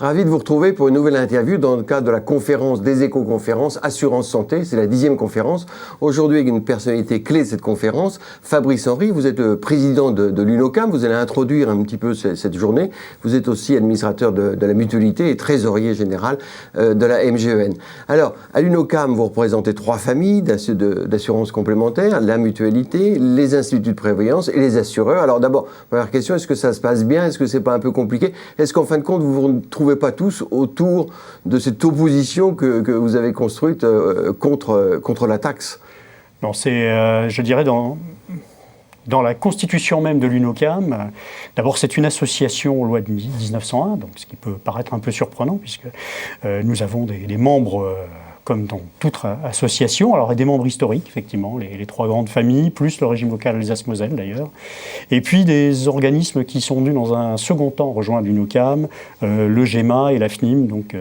Ravi de vous retrouver pour une nouvelle interview dans le cadre de la conférence des éco-conférences Assurance Santé. C'est la 10e conférence. Aujourd'hui, avec une personnalité clé de cette conférence, Fabrice Henry. Vous êtes le président de l'UNOCAM. Vous allez introduire un petit peu cette journée. Vous êtes aussi administrateur de la mutualité et trésorier général de la MGEN. Alors, à l'UNOCAM, vous représentez 3 familles d'assurances complémentaires, la mutualité, les instituts de prévoyance et les assureurs. Alors d'abord, première question, est-ce que ça se passe bien? Est-ce que c'est pas un peu compliqué? Est-ce qu'en fin de compte, vous vous trouvez pas tous autour de cette opposition que vous avez construite contre la taxe? Non, c'est, je dirais, dans la constitution même de l'UNOCAM, d'abord c'est une association aux lois de 1901, donc ce qui peut paraître un peu surprenant, puisque nous avons des membres... comme dans toute association, alors il y a des membres historiques, effectivement, les 3 grandes familles, plus le régime local Alsace-Moselle d'ailleurs, et puis des organismes qui sont venus dans un second temps rejoindre l'UNOCAM, le GEMA et la FNIM, donc,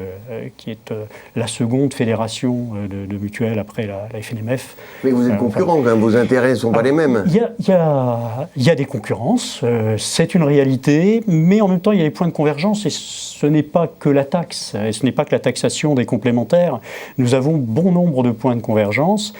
qui est la seconde fédération de mutuelles après la FNMF. Mais vous êtes concurrents, vos intérêts ne sont pas les mêmes. Il y a des concurrences, c'est une réalité, mais en même temps il y a des points de convergence, et ce n'est pas que la taxe, et ce n'est pas que la taxation des complémentaires. Nous avons bon nombre de points de convergence,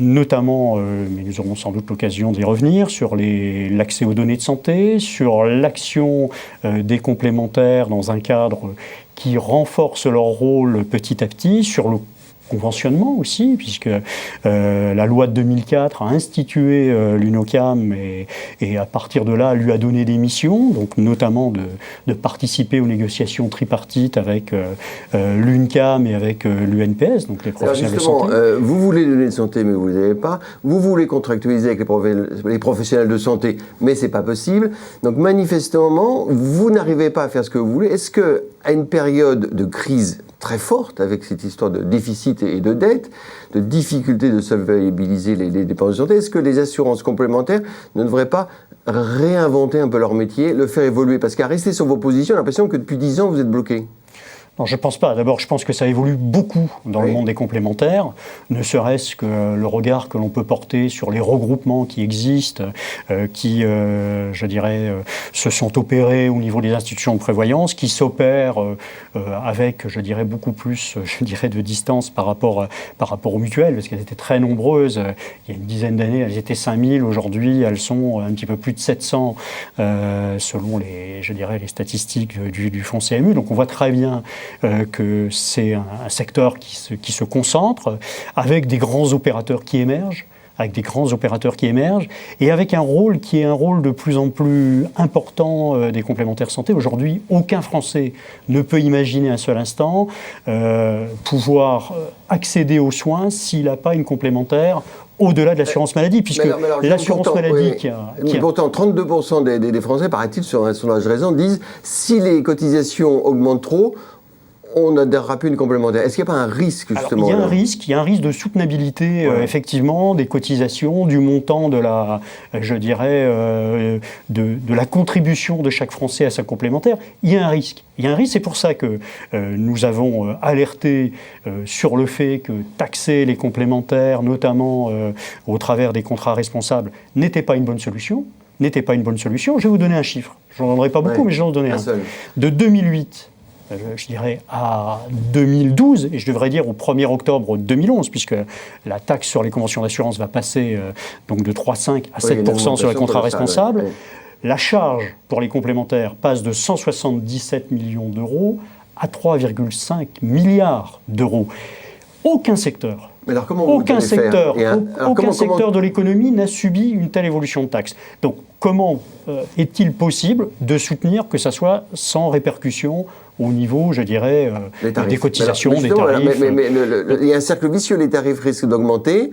notamment, mais nous aurons sans doute l'occasion d'y revenir, sur l'accès aux données de santé, sur l'action des complémentaires dans un cadre qui renforce leur rôle petit à petit, sur le conventionnement aussi, puisque la loi de 2004 a institué l'UNOCAM et à partir de là lui a donné des missions, donc notamment de participer aux négociations tripartites avec l'UNCAM et avec l'UNPS, donc les professionnels de santé. Vous voulez donner de santé, mais vous ne les avez pas. Vous voulez contractualiser avec les professionnels de santé, mais ce n'est pas possible. Donc manifestement, vous n'arrivez pas à faire ce que vous voulez. Est-ce qu'à une période de crise très forte, avec cette histoire de déficit et de dette, de difficulté de solvabiliser les dépenses de santé, est-ce que les assurances complémentaires ne devraient pas réinventer un peu leur métier, le faire évoluer? Parce qu'à rester sur vos positions, on a l'impression que depuis 10 ans, vous êtes bloqué. Non, je ne pense pas. D'abord, je pense que ça évolue beaucoup dans le monde des complémentaires, ne serait-ce que le regard que l'on peut porter sur les regroupements qui existent, qui, je dirais, se sont opérés au niveau des institutions de prévoyance, qui s'opèrent avec, je dirais, beaucoup plus, je dirais, de distance par rapport aux mutuelles, parce qu'elles étaient très nombreuses. Il y a une dizaine d'années, elles étaient 5000. Aujourd'hui, elles sont un petit peu plus de 700, selon les statistiques du fonds CMU. Donc, on voit très bien que c'est un secteur qui se concentre, avec des grands opérateurs qui émergent, et avec un rôle qui est un rôle de plus en plus important des complémentaires santé. Aujourd'hui, aucun Français ne peut imaginer un seul instant pouvoir accéder aux soins s'il n'a pas une complémentaire au-delà de l'assurance maladie, puisque l'assurance maladie Pourtant, 32% des Français, paraît-il, sur un sondage récent, disent si les cotisations augmentent trop, on n'adhérera plus une complémentaire. Est-ce qu'il n'y a pas un risque, justement? Il y a un risque de soutenabilité, effectivement, des cotisations, du montant de la, je dirais, de la contribution de chaque Français à sa complémentaire. Il y a un risque. C'est pour ça que nous avons alerté sur le fait que taxer les complémentaires, notamment au travers des contrats responsables, n'était pas une bonne solution. Je vais vous donner un chiffre. Je n'en donnerai pas beaucoup, mais je vais en donner un. De 2008... je dirais à 2012, et je devrais dire au 1er octobre 2011, puisque la taxe sur les conventions d'assurance va passer donc de 3,5 à 7% sur les contrats responsables. La charge pour les complémentaires passe de 177 millions d'euros à 3,5 milliards d'euros. Aucun secteur de l'économie n'a subi une telle évolution de taxe. Donc comment est-il possible de soutenir que ça soit sans répercussion au niveau, je dirais, des cotisations, des tarifs? Mais il y a un cercle vicieux, les tarifs risquent d'augmenter.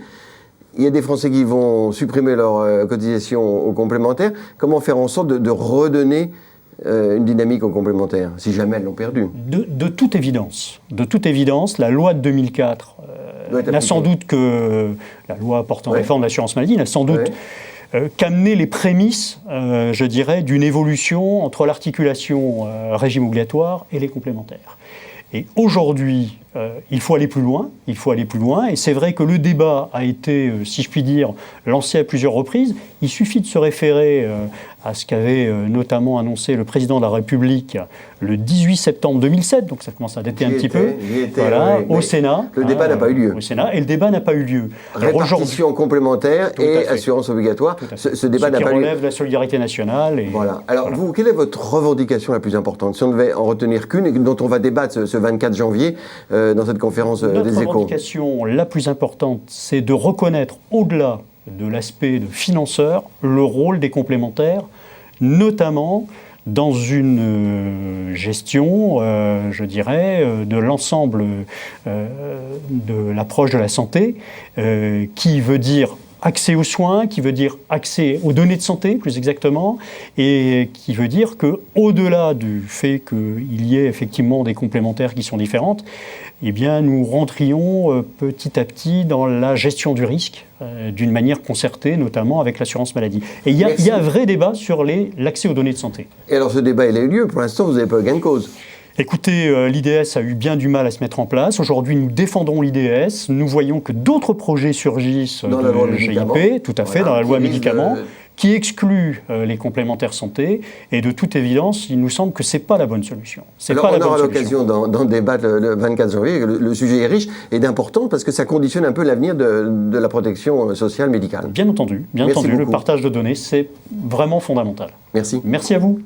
Il y a des Français qui vont supprimer leurs cotisations aux complémentaires. Comment faire en sorte de redonner une dynamique aux complémentaires, si jamais elles l'ont perdue? De toute évidence, la loi de 2004 n'a sans doute que la loi portant réforme de l'assurance maladie n'a sans doute qu'amener les prémices, je dirais, d'une évolution entre l'articulation régime obligatoire et les complémentaires. Et aujourd'hui, il faut aller plus loin, et c'est vrai que le débat a été, si je puis dire, lancé à plusieurs reprises. Il suffit de se référer à ce qu'avait notamment annoncé le président de la République le 18 septembre 2007, donc ça commence à dater un petit peu, au Sénat. Le débat n'a pas eu lieu. Au Sénat, et le débat n'a pas eu lieu. Répartition complémentaire et assurance obligatoire, ce débat n'a pas eu lieu. Ce qui relève de la solidarité nationale. Voilà. Alors vous, quelle est votre revendication la plus importante, si on devait en retenir qu'une, et dont on va débattre ce 24 janvier dans cette conférence des Échos? Notre revendication la plus importante, c'est de reconnaître, au-delà de l'aspect de financeur, le rôle des complémentaires, notamment dans une gestion, je dirais, de l'ensemble de l'approche de la santé, qui veut dire accès aux soins, qui veut dire accès aux données de santé, plus exactement, et qui veut dire qu'au-delà du fait qu'il y ait effectivement des complémentaires qui sont différentes, eh bien, nous rentrions petit à petit dans la gestion du risque, d'une manière concertée, notamment avec l'assurance maladie. Et il y a un vrai débat sur l'accès aux données de santé. Et alors ce débat, il a eu lieu. Pour l'instant, vous n'avez pas eu gain de cause. Écoutez, l'IDS a eu bien du mal à se mettre en place. Aujourd'hui, nous défendons l'IDS. Nous voyons que d'autres projets surgissent dans la loi GIP, tout à fait, dans la loi médicaments, qui exclut les complémentaires santé. Et de toute évidence, il nous semble que ce n'est pas la bonne solution. Alors, on aura l'occasion d'en débattre le 24 janvier. Le sujet est riche et d'important parce que ça conditionne un peu l'avenir de la protection sociale médicale. Bien entendu. Le partage de données, c'est vraiment fondamental. Merci. Merci à vous.